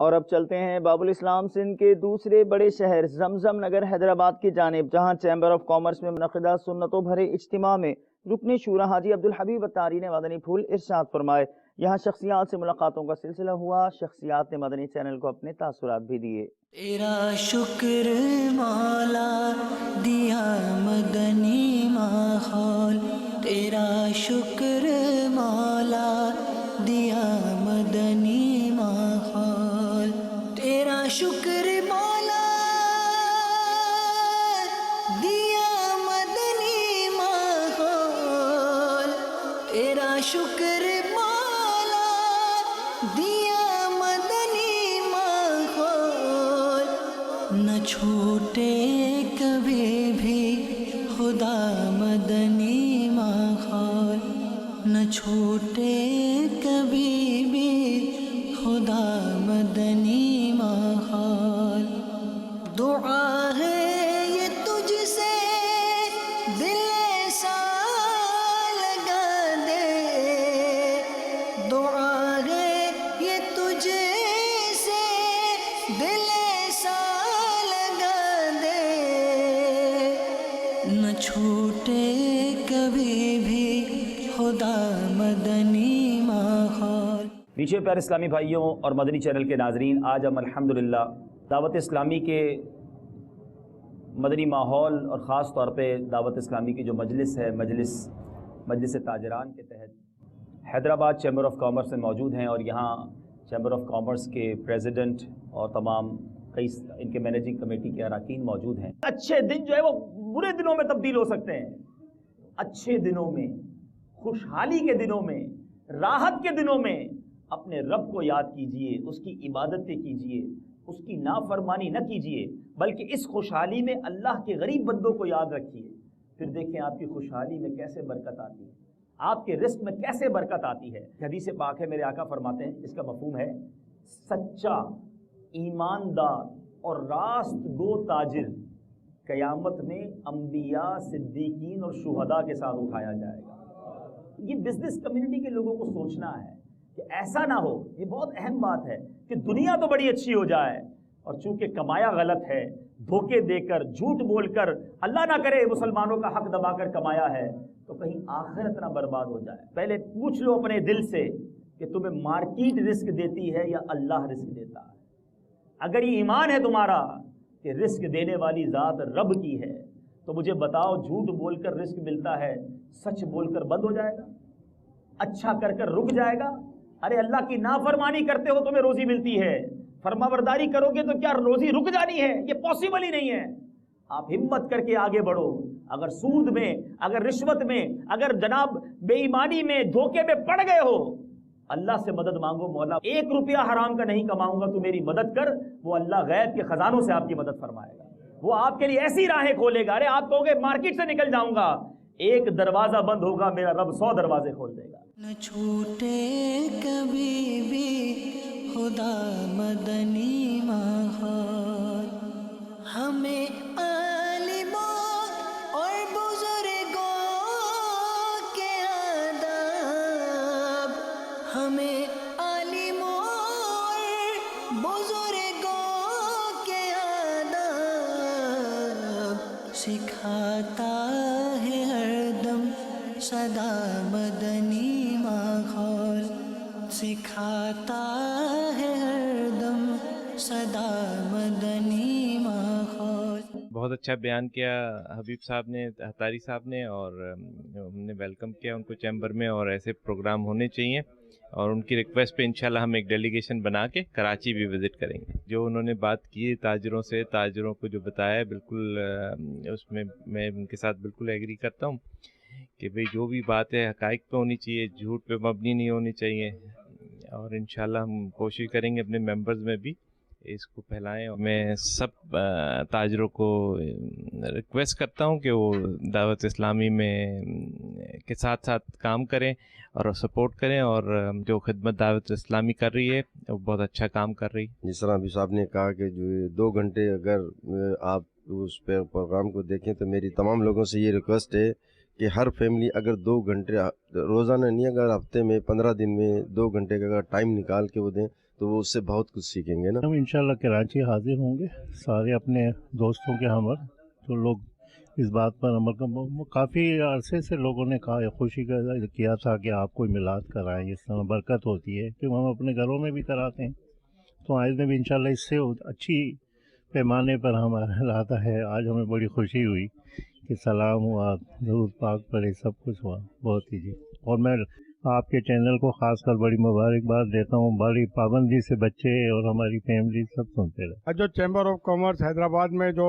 اور اب چلتے ہیں باب الاسلام سندھ کے دوسرے بڑے شہر زمزم نگر حیدرآباد کی جانب، جہاں چیمبر آف کامرس میں منعقدہ سنتوں بھرے اجتماع میں رکن شورا حاجی عبدالحبیب اتاری نے مدنی پھول ارشاد فرمائے۔ یہاں شخصیات سے ملاقاتوں کا سلسلہ ہوا، شخصیات نے مدنی چینل کو اپنے تاثرات بھی دیے۔ تیرا شکر مولا دیا مدنی ماحول، تیرا شکر مولا دیا مدنی ماحول، تیرا شکر مولا دیا مدنی ماحول، تیرا شکر مولا دیا مدنی ماحول، نہ چھوٹے کبھی بھی خدا مدنی ماحول، نہ چھوٹے کبھی بھی خدا مدنی ماحول۔ دعا ہے یہ تجھ سے دل ایسا لگا دے، دعا ہے یہ تجھ سے دل ایسا لگا دے، نہ چھوٹے کبھی بھی خدا مدنی ماحول۔ پیچھے پیارے اسلامی بھائیوں اور مدنی چینل کے ناظرین، آج ہم الحمدللہ دعوت اسلامی کے مدنی ماحول اور خاص طور پہ دعوت اسلامی کی جو مجلس ہے، مجلس تاجران کے تحت حیدرآباد چیمبر آف کامرس میں موجود ہیں، اور یہاں چیمبر آف کامرس کے پریزیڈنٹ اور تمام کئی ان کے مینیجنگ کمیٹی کے اراکین موجود ہیں۔ اچھے دن جو ہے وہ برے دنوں میں تبدیل ہو سکتے ہیں، اچھے دنوں میں، خوشحالی کے دنوں میں، راحت کے دنوں میں اپنے رب کو یاد کیجئے، اس کی عبادتیں کیجئے، اس کی نافرمانی نہ کیجئے، بلکہ اس خوشحالی میں اللہ کے غریب بندوں کو یاد رکھیے۔ پھر دیکھیں آپ کی خوشحالی میں کیسے برکت آتی ہے، آپ کے رزق میں کیسے برکت آتی ہے۔ حدیث پاک ہے، میرے آقا فرماتے ہیں، اس کا مفہوم ہے سچا، ایماندار اور راست گو تاجر قیامت میں انبیاء، صدیقین اور شہداء کے ساتھ اٹھایا جائے گا۔ یہ بزنس کمیونٹی کے لوگوں کو سوچنا ہے کہ ایسا نہ ہو، یہ بہت اہم بات ہے کہ دنیا تو بڑی اچھی ہو جائے، اور چونکہ کمایا غلط ہے، دھوکے دے کر، جھوٹ بول کر، اللہ نہ کرے مسلمانوں کا حق دبا کر کمایا ہے، تو کہیں آخرت نہ برباد ہو جائے۔ پہلے پوچھ لو اپنے دل سے کہ تمہیں مارکیٹ رزق دیتی ہے یا اللہ رزق دیتا ہے۔ اگر یہ ایمان ہے تمہارا کہ رزق دینے والی ذات رب کی ہے، تو مجھے بتاؤ، جھوٹ بول کر رزق ملتا ہے، سچ بول کر بند ہو جائے گا؟ اچھا کر کر رک جائے گا؟ ارے اللہ کی نافرمانی کرتے ہو تمہیں روزی ملتی ہے، فرما برداری کرو گے تو کیا روزی رک جانی ہے؟ یہ پاسبل ہی نہیں ہے۔ آپ ہمت کر کے آگے بڑھو۔ اگر سود میں، اگر رشوت میں، اگر جناب بے ایمانی میں، دھوکے میں پڑ گئے ہو، اللہ سے مدد مانگو، مولا 1 روپیہ حرام کا نہیں کماؤں گا، تو میری مدد کر۔ وہ اللہ غیب کے خزانوں سے آپ کی مدد فرمائے گا، وہ آپ کے لیے ایسی راہیں کھولے گا۔ ارے آپ کہو گے مارکیٹ سے نکل جاؤں گا، ایک دروازہ بند ہوگا، میرا رب 100 دروازے کھول دے گا۔ نہ چھوٹے کبھی بھی خدا مدنی ماحول، ہمیں عالموں اور بزرگوں کے آداب، ہمیں عالموں اور بزرگوں کے آداب سکھاتا ہے ہر دم سدا مدنی ماحول، سکھاتا ہے ہر دم سدا مدنی ماحول۔ بہت اچھا بیان کیا حبیب صاحب نے، اتاری صاحب نے، اور ہم نے ویلکم کیا ان کو چیمبر میں، اور ایسے پروگرام ہونے چاہیے، اور ان کی ریکویسٹ پہ انشاءاللہ ہم ایک ڈیلیگیشن بنا کے کراچی بھی وزٹ کریں گے۔ جو انہوں نے بات کی تاجروں سے، تاجروں کو جو بتایا، بالکل اس میں میں ان کے ساتھ بالکل ایگری کرتا ہوں کہ بھئی جو بھی بات ہے حقائق پہ ہونی چاہیے، جھوٹ پہ مبنی نہیں ہونی چاہیے، اور انشاءاللہ ہم کوشش کریں گے اپنے ممبرز میں بھی اس کو پھیلائیں۔ میں سب تاجروں کو ریکویسٹ کرتا ہوں کہ وہ دعوت اسلامی میں کے ساتھ ساتھ کام کریں اور سپورٹ کریں، اور جو خدمت دعوت اسلامی کر رہی ہے وہ بہت اچھا کام کر رہی ہے۔ جس طرح ابھی صاحب نے کہا کہ جو 2 گھنٹے اگر آپ اس پہ پروگرام کو دیکھیں، تو میری تمام لوگوں سے یہ ریکویسٹ ہے کہ ہر فیملی اگر 2 گھنٹے روزانہ نہیں، اگر ہفتے میں 15 دن میں 2 گھنٹے کا اگر ٹائم نکال کے وہ دیں، تو وہ اس سے بہت کچھ سیکھیں گے نا. ہم انشاءاللہ کراچی حاضر ہوں گے سارے اپنے دوستوں کے ہمر جو لوگ اس بات پر عمل کر. کافی عرصے سے لوگوں نے کہا خوشی کا کیا تھا کہ آپ کوئی میلاد کرائیں, اس طرح برکت ہوتی ہے کہ ہم اپنے گھروں میں بھی کراتے ہیں. تو آج میں بھی انشاءاللہ اس سے اچھی پیمانے پر ہمارا ارادہ ہے. آج ہمیں بڑی خوشی ہوئی کہ سلام ہوا, درود پاک پڑے, سب کچھ ہوا, بہت ہی جی. اور میں آپ کے چینل کو خاص کر بڑی مبارکباد دیتا ہوں, بڑی پابندی سے بچے اور ہماری فیملی سب سنتے رہے. جو چیمبر آف کامرس حیدرآباد میں جو